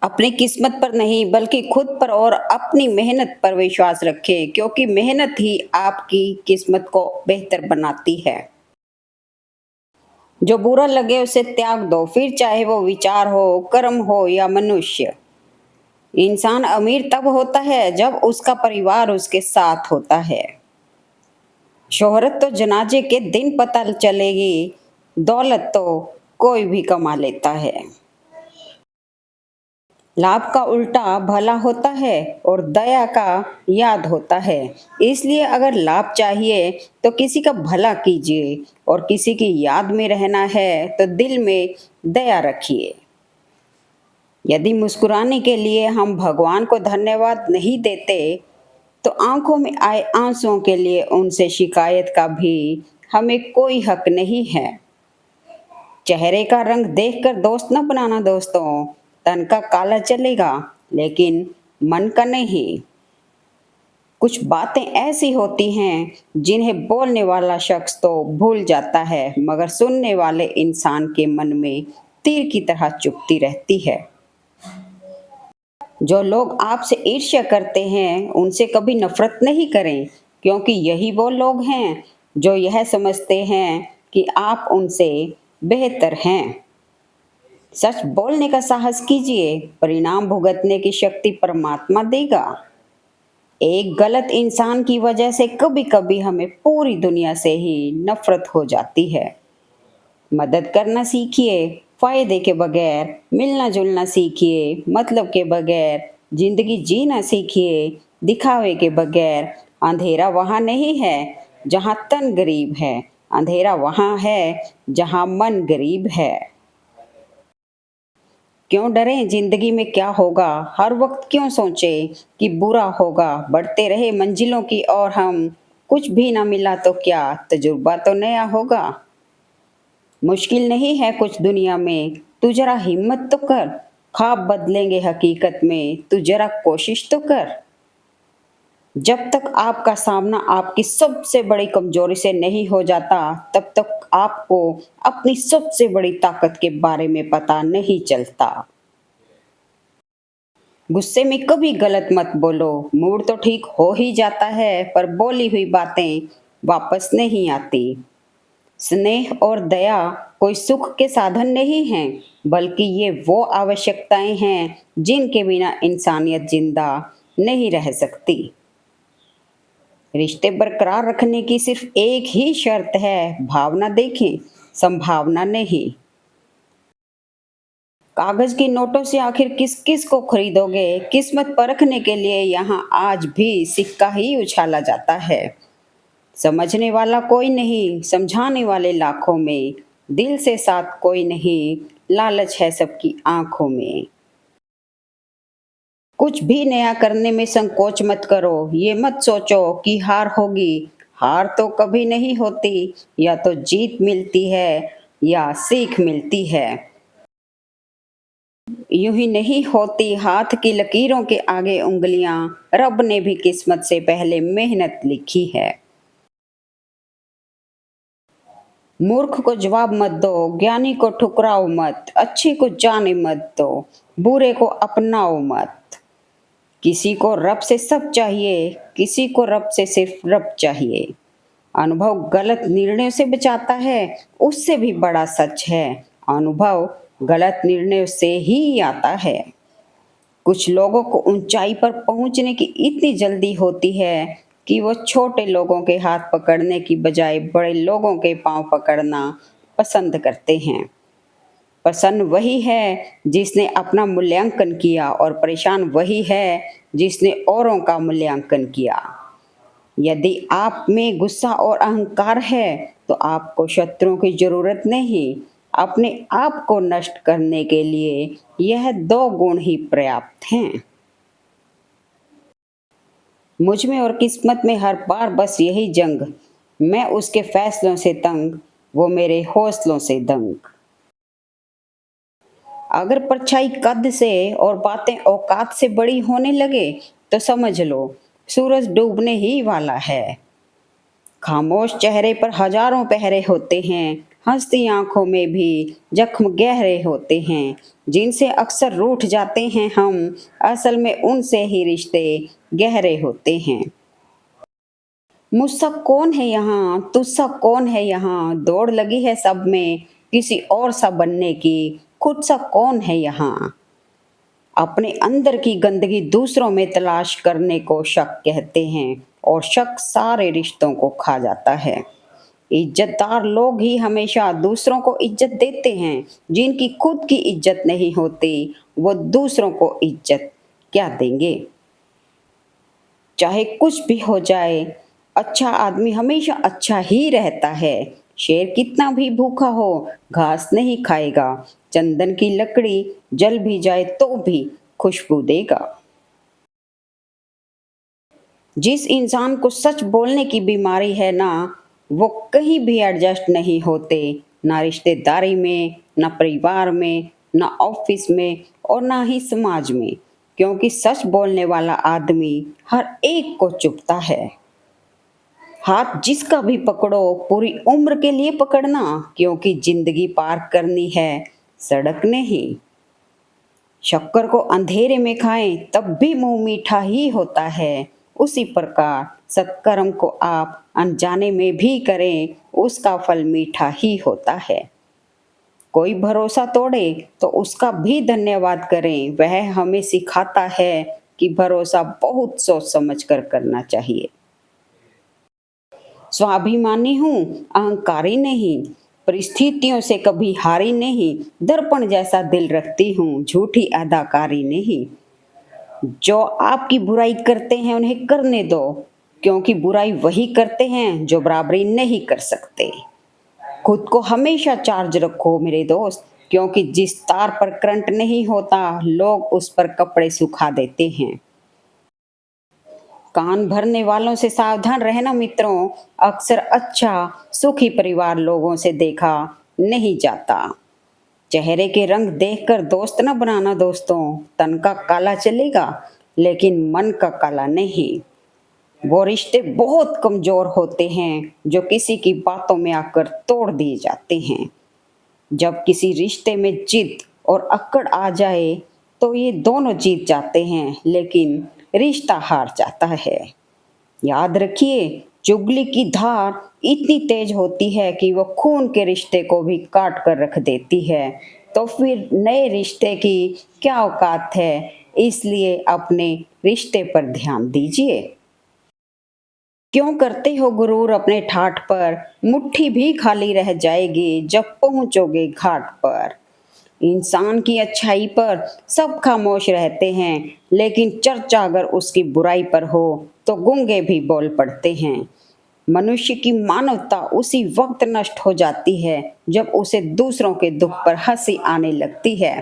अपनी किस्मत पर नहीं बल्कि खुद पर और अपनी मेहनत पर विश्वास रखें, क्योंकि मेहनत ही आपकी किस्मत को बेहतर बनाती है। जो बुरा लगे उसे त्याग दो, फिर चाहे वो विचार हो, कर्म हो या मनुष्य। इंसान अमीर तब होता है जब उसका परिवार उसके साथ होता है। शोहरत तो जनाजे के दिन पता चलेगी, दौलत तो कोई भी कमा लेता है। लाभ का उल्टा भला होता है और दया का याद होता है। इसलिए अगर लाभ चाहिए तो किसी का भला कीजिए, और किसी की याद में रहना है तो दिल में दया रखिए। यदि मुस्कुराने के लिए हम भगवान को धन्यवाद नहीं देते, तो आंखों में आए आंसुओं के लिए उनसे शिकायत का भी हमें कोई हक नहीं है। चेहरे का रंग देखकर दोस्त न बनाना दोस्तों। तन का काला चलेगा, लेकिन मन का नहीं। कुछ बातें ऐसी होती हैं जिन्हें बोलने वाला शख्स तो भूल जाता है, मगर सुनने वाले इंसान के मन में तीर की तरह चुभती रहती है। जो लोग आपसे ईर्ष्या करते हैं उनसे कभी नफरत नहीं करें, क्योंकि यही वो लोग हैं जो यह समझते हैं कि आप उनसे बेहतर हैं। सच बोलने का साहस कीजिए, परिणाम भुगतने की शक्ति परमात्मा देगा। एक गलत इंसान की वजह से कभी कभी हमें पूरी दुनिया से ही नफरत हो जाती है। मदद करना सीखिए, फायदे के बगैर मिलना जुलना सीखिए, मतलब के बगैर जिंदगी जीना सीखिए, दिखावे के बगैर। अंधेरा वहाँ नहीं है जहाँ तन गरीब है, अंधेरा वहाँ है जहाँ मन गरीब है। क्यों डरें जिंदगी में क्या होगा, हर वक्त क्यों सोचें कि बुरा होगा। बढ़ते रहे मंजिलों की और हम, कुछ भी ना मिला तो क्या, तजुर्बा तो नया होगा। मुश्किल नहीं है कुछ दुनिया में, तू जरा हिम्मत तो कर। ख्वाब बदलेंगे हकीकत में, तू जरा कोशिश तो कर। जब तक आपका सामना आपकी सबसे बड़ी कमजोरी से नहीं हो जाता, तब तक आपको अपनी सबसे बड़ी ताकत के बारे में पता नहीं चलता। गुस्से में कभी गलत मत बोलो, मूड तो ठीक हो ही जाता है, पर बोली हुई बातें वापस नहीं आती। स्नेह और दया कोई सुख के साधन नहीं हैं, बल्कि ये वो आवश्यकताएं हैं जिनके बिना इंसानियत जिंदा नहीं रह सकती। रिश्ते बरकरार रखने की सिर्फ एक ही शर्त है, भावना देखें, संभावना नहीं। कागज के नोटों से आखिर किस किस को खरीदोगे। किस्मत परखने के लिए यहाँ आज भी सिक्का ही उछाला जाता है। समझने वाला कोई नहीं, समझाने वाले लाखों में। दिल से साथ कोई नहीं, लालच है सबकी आंखों में। कुछ भी नया करने में संकोच मत करो, ये मत सोचो कि हार होगी। हार तो कभी नहीं होती, या तो जीत मिलती है या सीख मिलती है। यूं ही नहीं होती हाथ की लकीरों के आगे उंगलियां, रब ने भी किस्मत से पहले मेहनत लिखी है। मूर्ख को जवाब मत दो, ज्ञानी को ठुकराओ मत, अच्छे को जाने मत दो, बुरे को अपनाओ मत। किसी को रब से सब चाहिए, किसी को रब से सिर्फ रब चाहिए। अनुभव गलत निर्णयों से बचाता है, उससे भी बड़ा सच है। अनुभव गलत निर्णयों से ही आता है। कुछ लोगों को ऊंचाई पर पहुंचने की इतनी जल्दी होती है कि वो छोटे लोगों के हाथ पकड़ने की बजाय बड़े लोगों के पांव पकड़ना पसंद करते हैं। प्रसन्न वही है जिसने अपना मूल्यांकन किया, और परेशान वही है जिसने औरों का मूल्यांकन किया। यदि आप में गुस्सा और अहंकार है तो आपको शत्रुओं की जरूरत नहीं, अपने आप को नष्ट करने के लिए यह दो गुण ही पर्याप्त हैं। मुझ में और किस्मत में हर बार बस यही जंग, मैं उसके फैसलों से तंग, वो मेरे हौसलों से दंग। अगर परछाई कद से और बातें औकात से बड़ी होने लगे तो समझ लो सूरज डूबने ही वाला है। खामोश चेहरे पर हजारों पहरे होते हैं, हंसती आंखों में भी जख्म गहरे होते हैं, जिनसे अक्सर रूठ जाते हैं हम, असल में उनसे ही रिश्ते गहरे होते हैं। मुझसा कौन है यहाँ, तुझसा कौन है यहाँ, दौड़ लगी है सब में किसी और सा बनने की, खुद सा कौन है यहाँ। अपने अंदर की गंदगी दूसरों में तलाश करने को शक कहते हैं, और शक सारे रिश्तों को खा जाता है। इज्जतदार लोग ही हमेशा दूसरों को इज्जत देते हैं, जिनकी खुद की इज्जत नहीं होती वो दूसरों को इज्जत क्या देंगे। चाहे कुछ भी हो जाए, अच्छा आदमी हमेशा अच्छा ही रहता है। शेर कितना भी भूखा हो, घास नहीं खाएगा। चंदन की लकड़ी जल भी जाए तो भी खुशबू देगा। जिस इंसान को सच बोलने की बीमारी है ना, वो कहीं भी एडजस्ट नहीं होते, ना रिश्तेदारी में, ना परिवार में, ना ऑफिस में और ना ही समाज में, क्योंकि सच बोलने वाला आदमी हर एक को चुभता है। हाथ जिसका भी पकड़ो पूरी उम्र के लिए पकड़ना, क्योंकि जिंदगी पार करनी है, सड़क नहीं। शक्कर को अंधेरे में खाएं तब भी मुंह मीठा ही होता है। उसी प्रकार सत्कर्म को आप अनजाने में भी करें, उसका फल मीठा ही होता है। कोई भरोसा तोड़े तो उसका भी धन्यवाद करें, वह हमें सिखाता है कि भरोसा बहुत सोच समझ कर करना चाहिए। स्वाभिमानी हूँ, अहंकारी नहीं, परिस्थितियों से कभी हारी नहीं, दर्पण जैसा दिल रखती हूँ, झूठी अदाकारी नहीं। जो आपकी बुराई करते हैं उन्हें करने दो, क्योंकि बुराई वही करते हैं जो बराबरी नहीं कर सकते। खुद को हमेशा चार्ज रखो मेरे दोस्त, क्योंकि जिस तार पर करंट नहीं होता लोग उस पर कपड़े सुखा देते हैं। कान भरने वालों से सावधान रहना मित्रों, अक्सर अच्छा सुखी परिवार लोगों से देखा नहीं जाता। चेहरे के रंग देखकर दोस्त न बनाना दोस्तों, तन का काला चलेगा लेकिन मन का काला नहीं। वो रिश्ते बहुत कमजोर होते हैं जो किसी की बातों में आकर तोड़ दिए जाते हैं। जब किसी रिश्ते में जिद और अकड़ आ जाए तो ये दोनों जीत जाते हैं, लेकिन रिश्ता हार जाता है। याद रखिए, चुगली की धार इतनी तेज होती है कि वो खून के रिश्ते को भी काट कर रख देती है। तो फिर नए रिश्ते की क्या औकात है। इसलिए अपने रिश्ते पर ध्यान दीजिए। क्यों करते हो गुरूर अपने ठाठ पर, मुट्ठी भी खाली रह जाएगी जब पहुंचोगे घाट पर। इंसान की अच्छाई पर सब खामोश रहते हैं, लेकिन चर्चा अगर उसकी बुराई पर हो तो गूंगे भी बोल पड़ते हैं। मनुष्य की मानवता उसी वक्त नष्ट हो जाती है जब उसे दूसरों के दुख पर हंसी आने लगती है।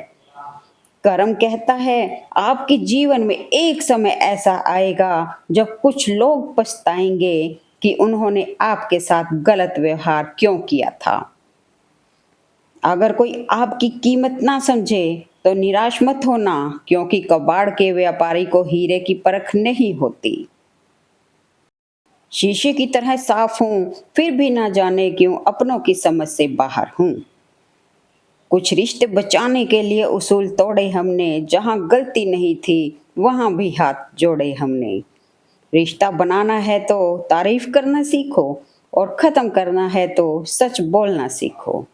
कर्म कहता है आपके जीवन में एक समय ऐसा आएगा जब कुछ लोग पछताएंगे कि उन्होंने आपके साथ गलत व्यवहार क्यों किया था। अगर कोई आपकी कीमत ना समझे तो निराश मत होना, क्योंकि कबाड़ के व्यापारी को हीरे की परख नहीं होती। शीशे की तरह साफ हूं, फिर भी ना जाने क्यों अपनों की समझ से बाहर हूं। कुछ रिश्ते बचाने के लिए उसूल तोड़े हमने, जहां गलती नहीं थी वहां भी हाथ जोड़े हमने। रिश्ता बनाना है तो तारीफ करना सीखो, और खत्म करना है तो सच बोलना सीखो।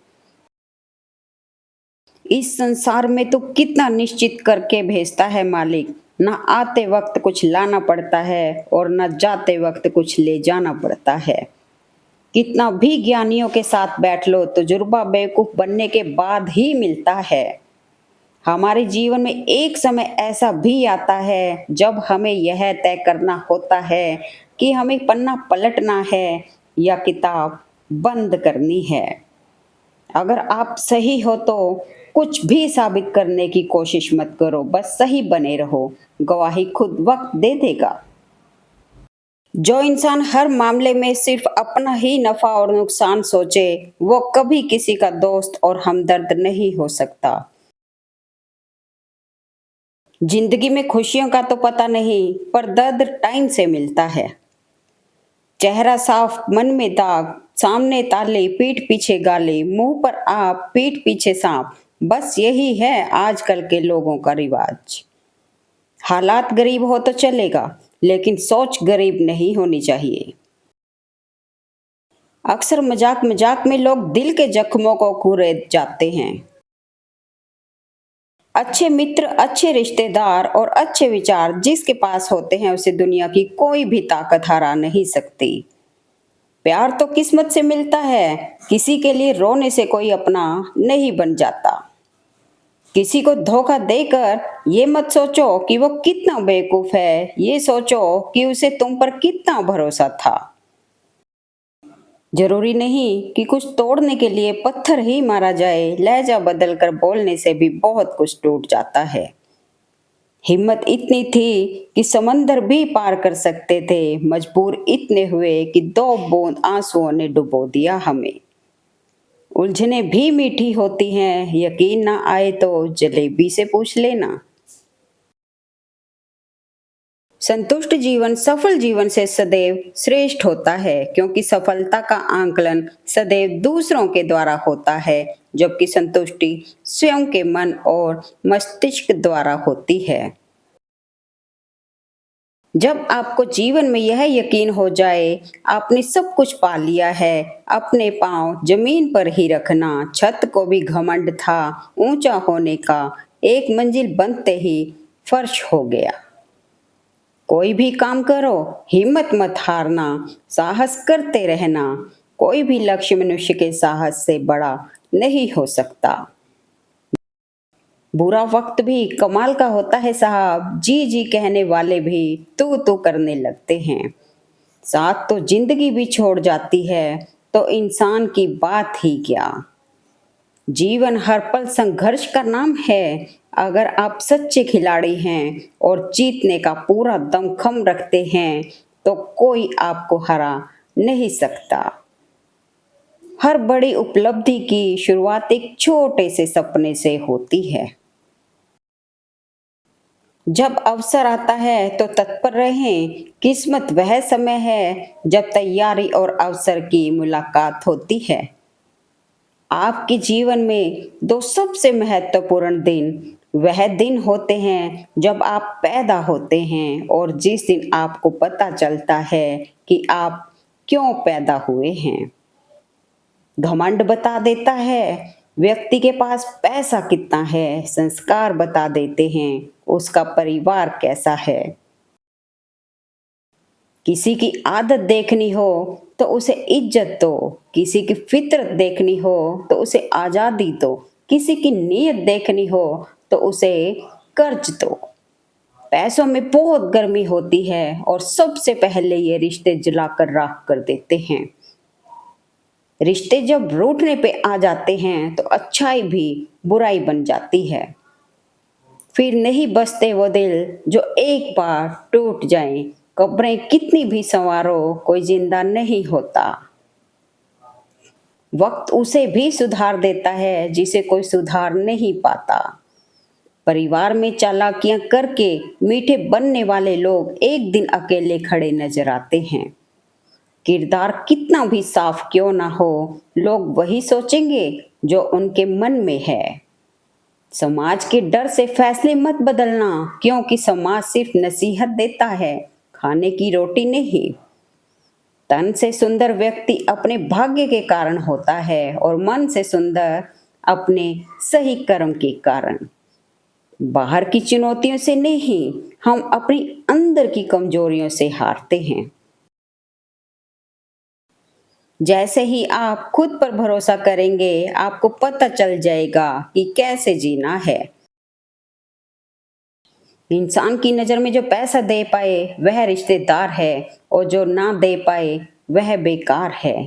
इस संसार में तो कितना निश्चित करके भेजता है मालिक, ना आते वक्त कुछ लाना पड़ता है और ना जाते वक्त कुछ ले जाना पड़ता है। कितना भी ज्ञानियों के साथ बैठ लो, तजुर्बा बेवकूफ बनने के बाद ही मिलता है। हमारे जीवन में एक समय ऐसा भी आता है जब हमें यह तय करना होता है कि हमें पन्ना पलटना है या किताब बंद करनी है। अगर आप सही हो तो कुछ भी साबित करने की कोशिश मत करो, बस सही बने रहो, गवाही खुद वक्त दे देगा। जो इंसान हर मामले में सिर्फ अपना ही नफा और नुकसान सोचे, वो कभी किसी का दोस्त और हमदर्द नहीं हो सकता। जिंदगी में खुशियों का तो पता नहीं, पर दर्द टाइम से मिलता है। चेहरा साफ मन में दाग, सामने ताले पीठ पीछे गाले, मुंह पर आप पीठ पीछे सांप। बस यही है आजकल के लोगों का रिवाज। हालात गरीब हो तो चलेगा, लेकिन सोच गरीब नहीं होनी चाहिए। अक्सर मजाक मजाक में लोग दिल के जख्मों को कुरेद जाते हैं। अच्छे मित्र, अच्छे रिश्तेदार और अच्छे विचार जिसके पास होते हैं उसे दुनिया की कोई भी ताकत हरा नहीं सकती। प्यार तो किस्मत से मिलता है, किसी के लिए रोने से कोई अपना नहीं बन जाता। किसी को धोखा देकर ये मत सोचो कि वो कितना बेवकूफ है, ये सोचो कि उसे तुम पर कितना भरोसा था। जरूरी नहीं कि कुछ तोड़ने के लिए पत्थर ही मारा जाए, लहजा बदलकर बोलने से भी बहुत कुछ टूट जाता है। हिम्मत इतनी थी कि समंदर भी पार कर सकते थे, मजबूर इतने हुए कि 2 बूंद आंसुओं ने डुबो दिया हमें। उलझने भी मीठी होती हैं, यकीन ना आए तो जलेबी से पूछ लेना। संतुष्ट जीवन सफल जीवन से सदैव श्रेष्ठ होता है, क्योंकि सफलता का आंकलन सदैव दूसरों के द्वारा होता है, जबकि संतुष्टि स्वयं के मन और मस्तिष्क द्वारा होती है। जब आपको जीवन में यह यकीन हो जाए आपने सब कुछ पा लिया है, अपने पांव जमीन पर ही रखना, छत को भी घमंड था ऊंचा होने का, एक मंजिल बनते ही फर्श हो गया। कोई भी काम करो, हिम्मत मत हारना, साहस करते रहना। कोई भी लक्ष्य मनुष्य के साहस से बड़ा नहीं हो सकता। बुरा वक्त भी कमाल का होता है साहब, जी जी कहने वाले भी तू करने लगते हैं। साथ तो जिंदगी भी छोड़ जाती है, तो इंसान की बात ही क्या। जीवन हर पल संघर्ष का नाम है। अगर आप सच्चे खिलाड़ी हैं और जीतने का पूरा दमखम रखते हैं, तो कोई आपको हरा नहीं सकता। हर बड़ी उपलब्धि की शुरुआत एक छोटे से सपने से होती है। जब अवसर आता है तो तत्पर रहें। किस्मत वह समय है जब तैयारी और अवसर की मुलाकात होती है। आपके जीवन में 2 सबसे महत्वपूर्ण दिन वह दिन होते हैं जब आप पैदा होते हैं और जिस दिन आपको पता चलता है कि आप क्यों पैदा हुए हैं। घमंड बता देता है व्यक्ति के पास पैसा कितना है, संस्कार बता देते हैं उसका परिवार कैसा है। किसी की आदत देखनी हो तो उसे इज्जत दो, किसी की फितरत देखनी हो तो उसे आजादी दो, किसी की नीयत देखनी हो तो उसे कर्ज दो। पैसों में बहुत गर्मी होती है और सबसे पहले ये रिश्ते जलाकर राख कर देते हैं। रिश्ते जब रूठने पे आ जाते हैं तो अच्छाई भी बुराई बन जाती है। फिर नहीं बसते वो दिल जो एक बार टूट जाएं। कब्रें कितनी भी संवारो कोई जिंदा नहीं होता। वक्त उसे भी सुधार देता है जिसे कोई सुधार नहीं पाता। परिवार में चालाकियां करके मीठे बनने वाले लोग एक दिन अकेले खड़े नजर आते हैं। किरदार कितना भी साफ क्यों ना हो, लोग वही सोचेंगे जो उनके मन में है। समाज के डर से फैसले मत बदलना, क्योंकि समाज सिर्फ नसीहत देता है, खाने की रोटी नहीं। तन से सुंदर व्यक्ति अपने भाग्य के कारण होता है और मन से सुंदर अपने सही कर्म के कारण। बाहर की चुनौतियों से नहीं, हम अपनी अंदर की कमजोरियों से हारते हैं। जैसे ही आप खुद पर भरोसा करेंगे, आपको पता चल जाएगा कि कैसे जीना है। इंसान की नजर में जो पैसा दे पाए वह रिश्तेदार है, और जो ना दे पाए वह बेकार है।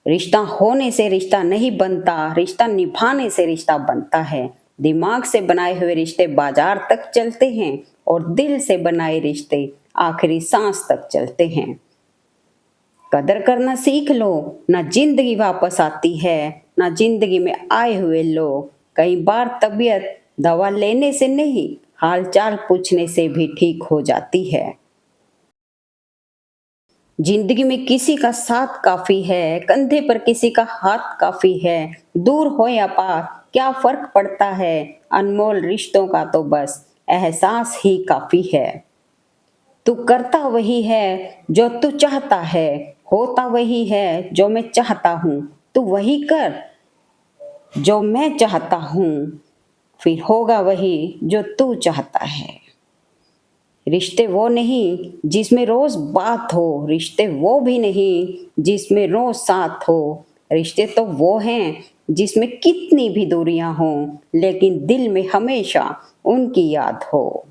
रिश्ता होने से रिश्ता नहीं बनता, रिश्ता निभाने से रिश्ता बनता है। दिमाग से बनाए हुए रिश्ते बाजार तक चलते हैं और दिल से बनाए रिश्ते आखिरी सांस तक चलते हैं। कदर करना सीख लो, ना जिंदगी वापस आती है, ना जिंदगी में आए हुए लोग। कई बार तबीयत दवा लेने से नहीं, हालचाल पूछने से भी ठीक हो जाती है। जिंदगी में किसी का साथ काफी है, कंधे पर किसी का हाथ काफी है। दूर हो या पास क्या फर्क पड़ता है, अनमोल रिश्तों का तो बस एहसास ही काफी है। तू करता वही है जो तू चाहता है, होता वही है जो मैं चाहता हूँ। तू वही कर जो मैं चाहता हूँ, फिर होगा वही जो तू चाहता है। रिश्ते वो नहीं जिसमें रोज बात हो, रिश्ते वो भी नहीं जिसमें रोज साथ हो। रिश्ते तो वो हैं जिसमें कितनी भी दूरियां हों, लेकिन दिल में हमेशा उनकी याद हो।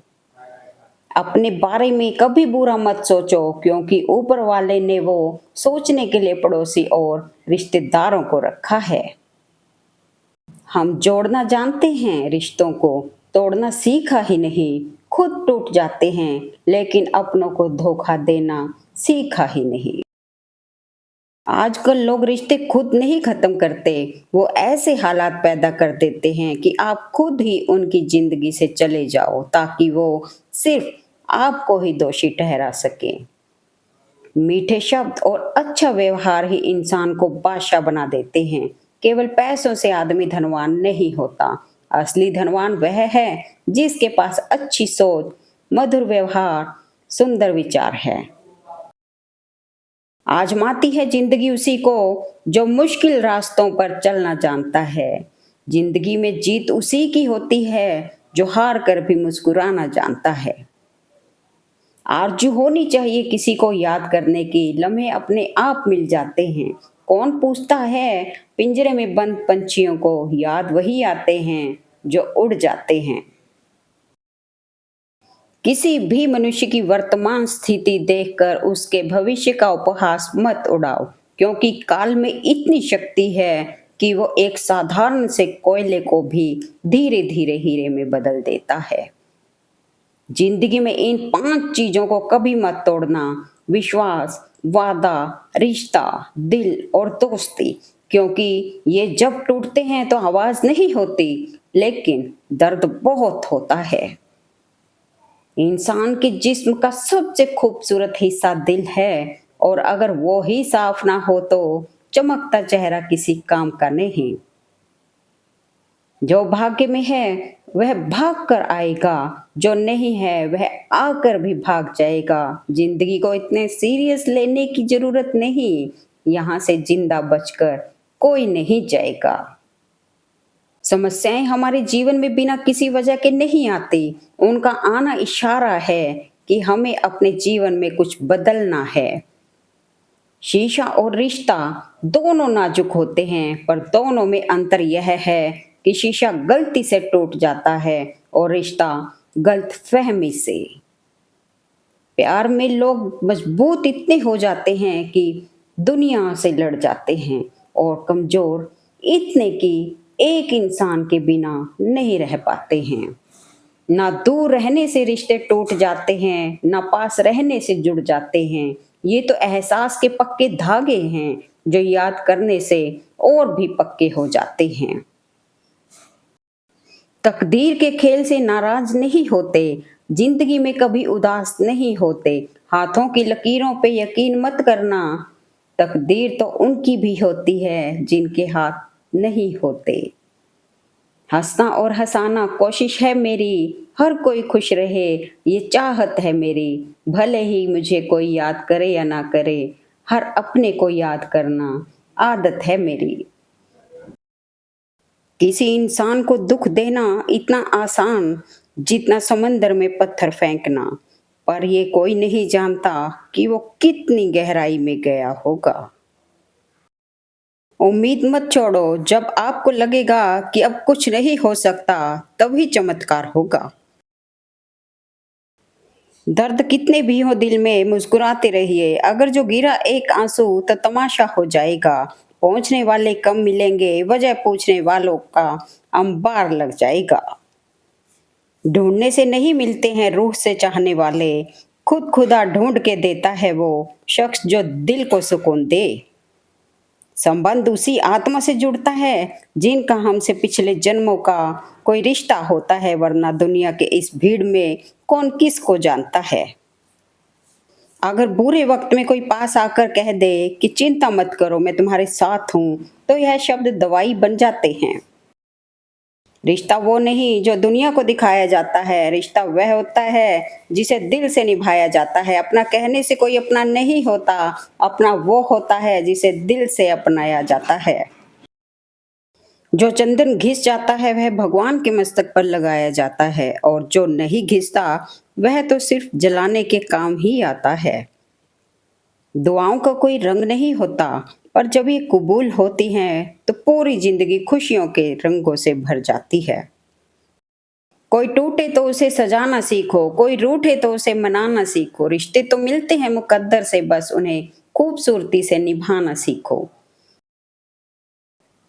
अपने बारे में कभी बुरा मत सोचो, क्योंकि ऊपर वाले ने वो सोचने के लिए पड़ोसी और रिश्तेदारों को रखा है। हम जोड़ना जानते हैं, रिश्तों को तोड़ना सीखा ही नहीं। खुद टूट जाते हैं लेकिन अपनों को धोखा देना सीखा ही नहीं। आजकल लोग रिश्ते खुद नहीं खत्म करते, वो ऐसे हालात पैदा कर देते हैं कि आप खुद ही उनकी जिंदगी से चले जाओ, ताकि वो सिर्फ आपको ही दोषी ठहरा सके। मीठे शब्द और अच्छा व्यवहार ही इंसान को बादशाह बना देते हैं। केवल पैसों से आदमी धनवान नहीं होता। असली धनवान वह है जिसके पास अच्छी सोच, मधुर व्यवहार, सुंदर विचार है। आजमाती है जिंदगी उसी को जो मुश्किल रास्तों पर चलना जानता है। जिंदगी में जीत उसी की होती है जो हार कर भी मुस्कुराना जानता है। आरज़ू होनी चाहिए किसी को याद करने की, लम्हे अपने आप मिल जाते हैं। कौन पूछता है पिंजरे में बंद पंछियों को, याद वही आते हैं जो उड़ जाते हैं। किसी भी मनुष्य की वर्तमान स्थिति देखकर उसके भविष्य का उपहास मत उड़ाओ, क्योंकि काल में इतनी शक्ति है कि वो एक साधारण से कोयले को भी धीरे धीरे हीरे में बदल देता है। जिंदगी में इन 5 चीजों को कभी मत तोड़ना: विश्वास, वादा, रिश्ता, दिल और दोस्ती। क्योंकि ये जब टूटते हैं तो आवाज नहीं होती, लेकिन दर्द बहुत होता है। इंसान के जिस्म का सबसे खूबसूरत हिस्सा दिल है, और अगर वो ही साफ ना हो तो चमकता चेहरा किसी काम का नहीं। जो भाग्य में है वह भाग कर आएगा, जो नहीं है वह आकर भी भाग जाएगा। जिंदगी को इतने सीरियस लेने की जरूरत नहीं, यहाँ से जिंदा बचकर कोई नहीं जाएगा। समस्याएं हमारे जीवन में बिना किसी वजह के नहीं आती, उनका आना इशारा है कि हमें अपने जीवन में कुछ बदलना है। शीशा और रिश्ता दोनों नाजुक होते हैं, पर दोनों में अंतर यह है कि शीशा गलती से टूट जाता है और रिश्ता गलतफहमी से। प्यार में लोग मजबूत इतने हो जाते हैं कि दुनिया से लड़ जाते हैं, और कमजोर इतने कि एक इंसान के बिना नहीं रह पाते हैं। ना दूर रहने से रिश्ते टूट जाते हैं, ना पास रहने से जुड़ जाते हैं। ये तो एहसास के पक्के धागे हैं जो याद करने से और भी पक्के हो जाते हैं। तकदीर के खेल से नाराज नहीं होते, जिंदगी में कभी उदास नहीं होते। हाथों की लकीरों पे यकीन मत करना, तकदीर तो उनकी भी होती है जिनके हाथ नहीं होते। हंसना और हंसाना कोशिश है मेरी, हर कोई खुश रहे ये चाहत है मेरी। भले ही मुझे कोई याद करे या ना करे, हर अपने को याद करना आदत है मेरी। किसी इंसान को दुख देना इतना आसान जितना समंदर में पत्थर फेंकना, पर ये कोई नहीं जानता कि वो कितनी गहराई में गया होगा। उम्मीद मत छोड़ो, जब आपको लगेगा कि अब कुछ नहीं हो सकता तभी चमत्कार होगा। दर्द कितने भी हो दिल में मुस्कुराते रहिए, अगर जो गिरा एक आंसू तो तमाशा हो जाएगा। पहुंचने वाले कम मिलेंगे, वजह पूछने वालों का अंबार लग जाएगा। ढूंढने से नहीं मिलते हैं रूह से चाहने वाले, खुद खुदा ढूंढ के देता है वो शख्स जो दिल को सुकून दे। संबंध उसी आत्मा से जुड़ता है जिनका हमसे पिछले जन्मों का कोई रिश्ता होता है, वरना दुनिया के इस भीड़ में कौन किसको जानता है। अगर बुरे वक्त में कोई पास आकर कह दे कि चिंता मत करो मैं तुम्हारे साथ हूं, तो यह शब्द दवाई बन जाते हैं। रिश्ता वो नहीं जो दुनिया को दिखाया जाता है, रिश्ता वह होता है जिसे दिल से निभाया जाता है। अपना कहने से कोई अपना नहीं होता, अपना वो होता है जिसे दिल से अपनाया जाता है। जो चंदन घिस जाता है वह भगवान के मस्तक पर लगाया जाता है, और जो नहीं घिसता वह तो सिर्फ जलाने के काम ही आता है। दुआओं का कोई रंग नहीं होता, पर जब ये कबूल होती हैं तो पूरी जिंदगी खुशियों के रंगों से भर जाती है। कोई टूटे तो उसे सजाना सीखो, कोई रूठे तो उसे मनाना सीखो। रिश्ते तो मिलते हैं मुकद्दर से, बस उन्हें खूबसूरती से निभाना सीखो।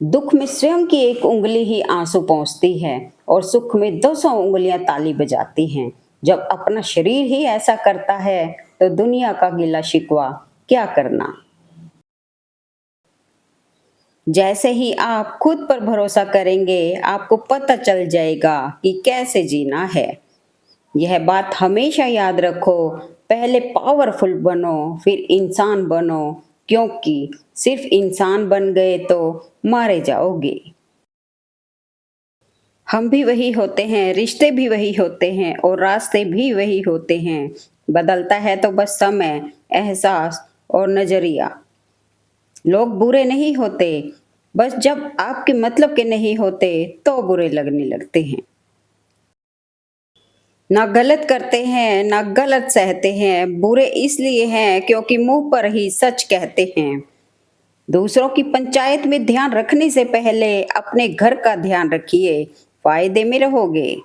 दुख में स्वयं की एक उंगली ही आंसू पहुंचती है, और सुख में 200 उंगलियां ताली बजाती हैं। जब अपना शरीर ही ऐसा करता है तो दुनिया का गिला शिकवा क्या करना। जैसे ही आप खुद पर भरोसा करेंगे, आपको पता चल जाएगा कि कैसे जीना है। यह बात हमेशा याद रखो, पहले पावरफुल बनो, फिर इंसान बनो, क्योंकि सिर्फ इंसान बन गए तो मारे जाओगे। हम भी वही होते हैं, रिश्ते भी वही होते हैं, और रास्ते भी वही होते हैं। बदलता है तो बस समय, एहसास और नजरिया। लोग बुरे नहीं होते, बस जब आपके मतलब के नहीं होते तो बुरे लगने लगते हैं। ना गलत करते हैं ना गलत सहते हैं, बुरे इसलिए हैं क्योंकि मुंह पर ही सच कहते हैं। दूसरों की पंचायत में ध्यान रखने से पहले अपने घर का ध्यान रखिए, फायदे में रहोगे।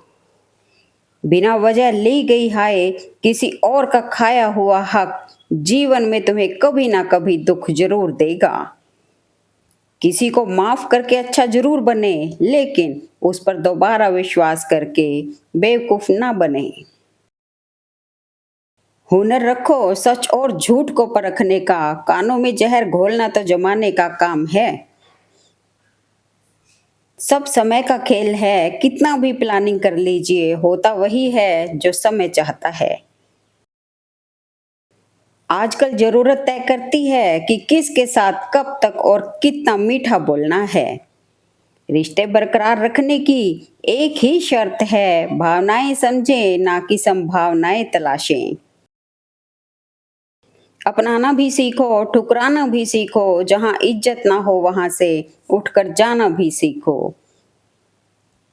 बिना वजह ली गई हाय, किसी और का खाया हुआ हक जीवन में तुम्हें कभी ना कभी दुख जरूर देगा। किसी को माफ करके अच्छा जरूर बने, लेकिन उस पर दोबारा विश्वास करके बेवकूफ ना बने। हुनर रखो सच और झूठ को परखने का, कानों में जहर घोलना तो जमाने का काम है। सब समय का खेल है, कितना भी प्लानिंग कर लीजिए, होता वही है जो समय चाहता है। आजकल जरूरत तय करती है कि किसके साथ कब तक और कितना मीठा बोलना है। रिश्ते बरकरार रखने की एक ही शर्त है, भावनाएं समझें ना कि संभावनाएं तलाशें। अपनाना भी सीखो, ठुकराना भी सीखो, जहां इज्जत ना हो वहां से उठकर जाना भी सीखो।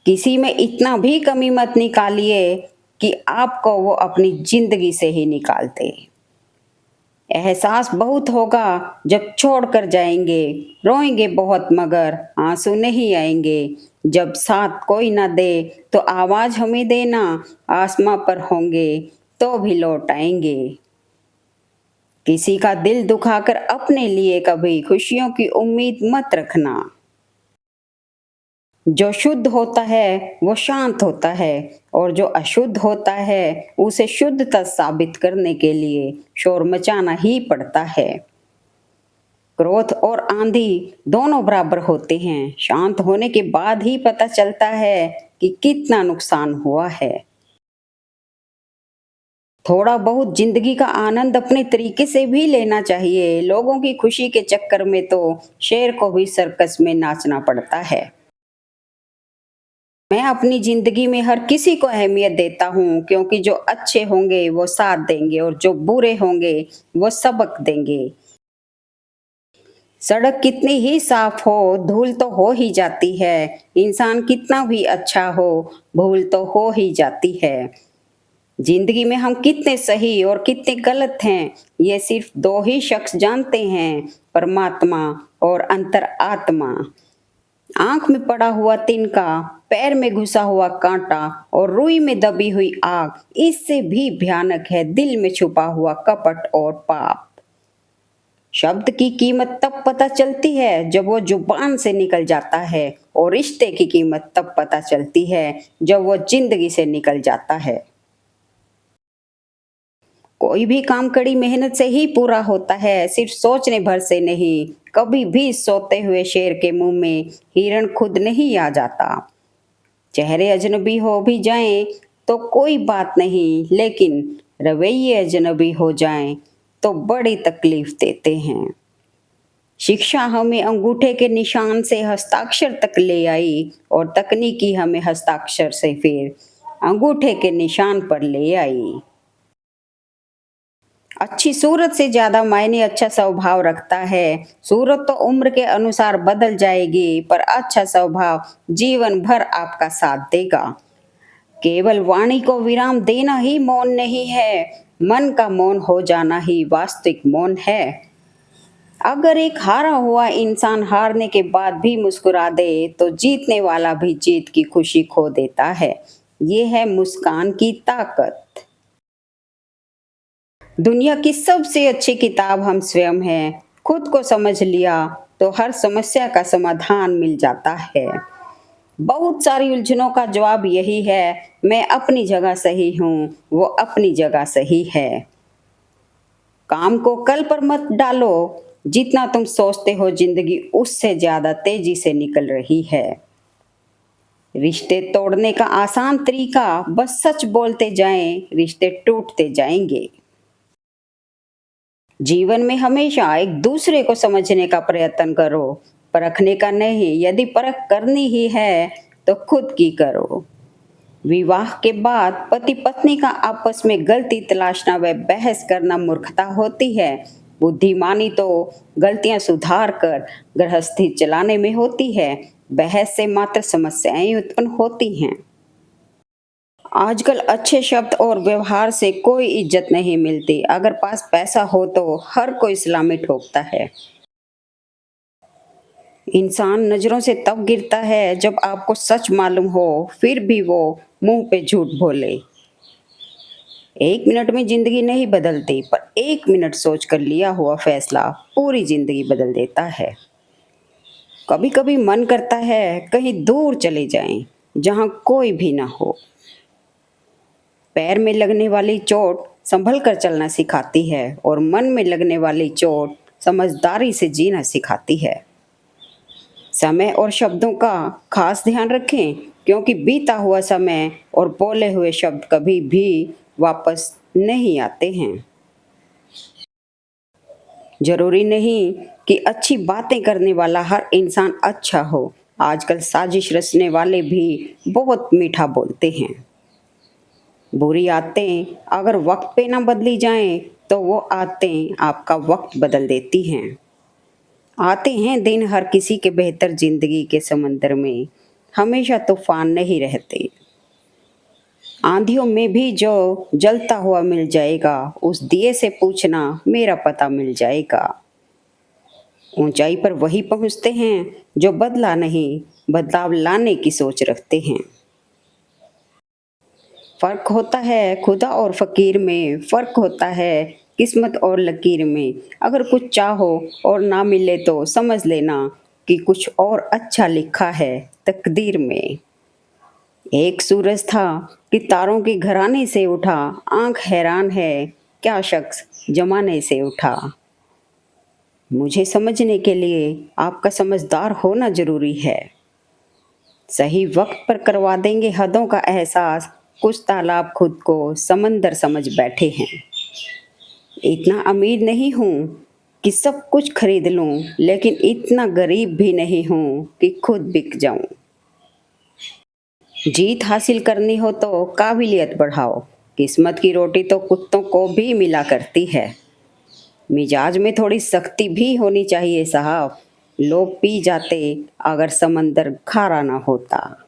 किसी में इतना भी कमी मत निकालिए कि आपको वो अपनी जिंदगी से ही निकाल दे। एहसास बहुत होगा जब छोड़ कर जाएंगे, रोएंगे बहुत मगर आंसू नहीं आएंगे। जब साथ कोई ना दे तो आवाज हमें देना, आसमां पर होंगे तो भी लौट आएंगे। किसी का दिल दुखाकर अपने लिए कभी खुशियों की उम्मीद मत रखना। जो शुद्ध होता है वो शांत होता है, और जो अशुद्ध होता है उसे शुद्धता साबित करने के लिए शोर मचाना ही पड़ता है। क्रोध और आंधी दोनों बराबर होते हैं, शांत होने के बाद ही पता चलता है कि कितना नुकसान हुआ है। थोड़ा बहुत जिंदगी का आनंद अपने तरीके से भी लेना चाहिए। लोगों की खुशी के चक्कर में तो शेर को भी सर्कस में नाचना पड़ता है। मैं अपनी जिंदगी में हर किसी को अहमियत देता हूँ, क्योंकि जो अच्छे होंगे वो साथ देंगे, और जो बुरे होंगे वो सबक देंगे। सड़क कितनी ही साफ हो धूल तो हो ही जाती है, इंसान कितना भी अच्छा हो भूल तो हो ही जाती है। जिंदगी में हम कितने सही और कितने गलत हैं, ये सिर्फ दो ही शख्स जानते हैं, परमात्मा और अंतरात्मा। आंख में पड़ा हुआ तिनका, पैर में घुसा हुआ कांटा और रुई में दबी हुई आग, इससे भी भयानक है दिल में छुपा हुआ कपट और पाप। शब्द की कीमत तब पता चलती है जब वो जुबान से निकल जाता है, और रिश्ते की कीमत तब पता चलती है जब वो जिंदगी से निकल जाता है। कोई भी काम कड़ी मेहनत से ही पूरा होता है, सिर्फ सोचने भर से नहीं। कभी भी सोते हुए शेर के मुंह में हिरण खुद नहीं आ जाता। चेहरे अजनबी हो भी जाएं तो कोई बात नहीं, लेकिन रवैये अजनबी हो जाएं तो बड़ी तकलीफ देते हैं। शिक्षा हमें अंगूठे के निशान से हस्ताक्षर तक ले आई और तकनीकी हमें हस्ताक्षर से फिर अंगूठे के निशान पर ले आई। अच्छी सूरत से ज्यादा मायने अच्छा स्वभाव रखता है। सूरत तो उम्र के अनुसार बदल जाएगी, पर अच्छा स्वभाव जीवन भर आपका साथ देगा। केवल वाणी को विराम देना ही मौन नहीं है, मन का मौन हो जाना ही वास्तविक मौन है। अगर एक हारा हुआ इंसान हारने के बाद भी मुस्कुरा दे तो जीतने वाला भी जीत की खुशी खो देता है। ये है मुस्कान की ताकत। दुनिया की सबसे अच्छी किताब हम स्वयं हैं। खुद को समझ लिया तो हर समस्या का समाधान मिल जाता है। बहुत सारी उलझनों का जवाब यही है, मैं अपनी जगह सही हूँ, वो अपनी जगह सही है। काम को कल पर मत डालो, जितना तुम सोचते हो जिंदगी उससे ज्यादा तेजी से निकल रही है। रिश्ते तोड़ने का आसान तरीका बस सच बोलते जाएं, रिश्ते टूटते जाएंगे। जीवन में हमेशा एक दूसरे को समझने का प्रयत्न करो, परखने का नहीं। यदि परख करनी ही है तो खुद की करो। विवाह के बाद पति पत्नी का आपस में गलती तलाशना व बहस करना मूर्खता होती है। बुद्धिमानी तो गलतियां सुधार कर गृहस्थी चलाने में होती है। बहस से मात्र समस्याएं उत्पन्न होती हैं। आजकल अच्छे शब्द और व्यवहार से कोई इज्जत नहीं मिलती। अगर पास पैसा हो तो हर कोई सलामी ठोकता है। इंसान नजरों से तब गिरता है जब आपको सच मालूम हो, फिर भी वो मुंह पे झूठ बोले। 1 मिनट में जिंदगी नहीं बदलती, पर 1 मिनट सोच कर लिया हुआ फैसला पूरी जिंदगी बदल देता है। कभी कभी मन करता है कहीं दूर चले जाएं, जहां कोई भी ना हो। पैर में लगने वाली चोट संभल कर चलना सिखाती है और मन में लगने वाली चोट समझदारी से जीना सिखाती है। समय और शब्दों का खास ध्यान रखें, क्योंकि बीता हुआ समय और बोले हुए शब्द कभी भी वापस नहीं आते हैं। जरूरी नहीं कि अच्छी बातें करने वाला हर इंसान अच्छा हो। आजकल साजिश रचने वाले भी बहुत मीठा बोलते हैं। बुरी आदतें अगर वक्त पे ना बदली जाएं तो वो आदतें आपका वक्त बदल देती हैं। आते हैं दिन हर किसी के बेहतर जिंदगी के समंदर में, हमेशा तूफान नहीं रहते। आंधियों में भी जो जलता हुआ मिल जाएगा, उस दिए से पूछना मेरा पता मिल जाएगा। ऊंचाई पर वही पहुंचते हैं जो बदला नहीं, बदलाव लाने की सोच रखते हैं। फर्क होता है खुदा और फकीर में, फर्क होता है किस्मत और लकीर में। अगर कुछ चाहो और ना मिले तो समझ लेना कि कुछ और अच्छा लिखा है तकदीर में। एक सूरज था कि तारों के घराने से उठा, आंख हैरान है क्या शख्स जमाने से उठा। मुझे समझने के लिए आपका समझदार होना जरूरी है। सही वक्त पर करवा देंगे हदों का एहसास, कुछ तालाब खुद को समंदर समझ बैठे हैं। इतना अमीर नहीं हूँ कि सब कुछ खरीद लूँ, लेकिन इतना गरीब भी नहीं हूँ कि खुद बिक जाऊँ। जीत हासिल करनी हो तो काबिलियत बढ़ाओ, किस्मत की रोटी तो कुत्तों को भी मिला करती है। मिजाज में थोड़ी सख्ती भी होनी चाहिए साहब, लोग पी जाते अगर समंदर खारा ना होता।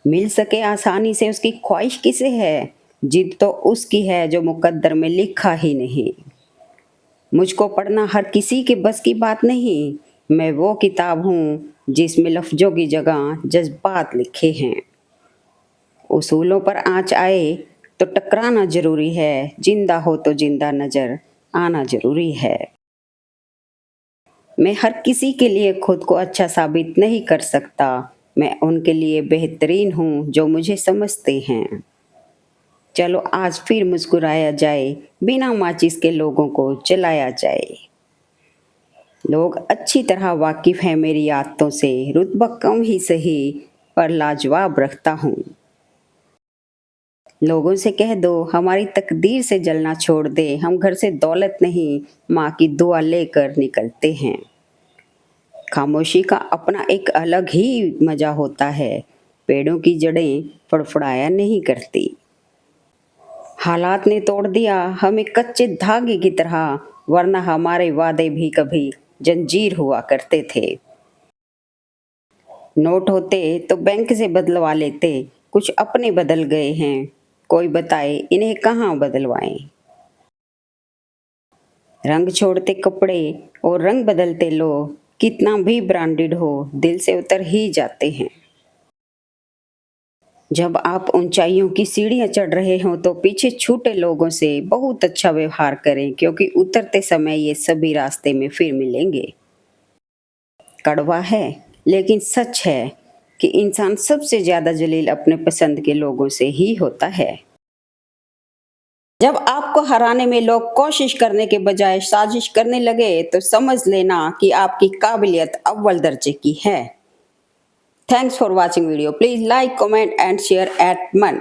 मिल सके आसानी से उसकी ख्वाहिश किसे है, जिद तो उसकी है जो मुकद्दर में लिखा ही नहीं। मुझको पढ़ना हर किसी के बस की बात नहीं, मैं वो किताब हूँ जिसमें लफ्जों की जगह जज्बात लिखे हैं। उसूलों पर आँच आए तो टकराना जरूरी है, जिंदा हो तो जिंदा नजर आना जरूरी है। मैं हर किसी के लिए खुद को अच्छा साबित नहीं कर सकता, मैं उनके लिए बेहतरीन हूँ जो मुझे समझते हैं। चलो आज फिर मुस्कुराया जाए, बिना माचिस के लोगों को जलाया जाए। लोग अच्छी तरह वाकिफ हैं मेरी आदतों से, रुतबा कम ही सही पर लाजवाब रखता हूँ। लोगों से कह दो हमारी तकदीर से जलना छोड़ दे, हम घर से दौलत नहीं माँ की दुआ लेकर निकलते हैं। खामोशी का अपना एक अलग ही मजा होता है, पेड़ों की जड़ें फड़फड़ाया नहीं करती। हालात ने तोड़ दिया हमें कच्चे धागे की तरह, वरना हमारे वादे भी कभी जंजीर हुआ करते थे। नोट होते तो बैंक से बदलवा लेते, कुछ अपने बदल गए हैं, कोई बताए इन्हें कहाँ बदलवाएं। रंग छोड़ते कपड़े और रंग बदलते लोग, कितना भी ब्रांडेड हो दिल से उतर ही जाते हैं। जब आप ऊंचाइयों की सीढ़ियां चढ़ रहे हो तो पीछे छूटे लोगों से बहुत अच्छा व्यवहार करें, क्योंकि उतरते समय ये सभी रास्ते में फिर मिलेंगे। कड़वा है लेकिन सच है कि इंसान सबसे ज्यादा जलील अपने पसंद के लोगों से ही होता है। जब आपको हराने में लोग कोशिश करने के बजाय साजिश करने लगे तो समझ लेना कि आपकी काबिलियत अव्वल दर्जे की है। Thanks for watching video. Please like, comment and share eight मन।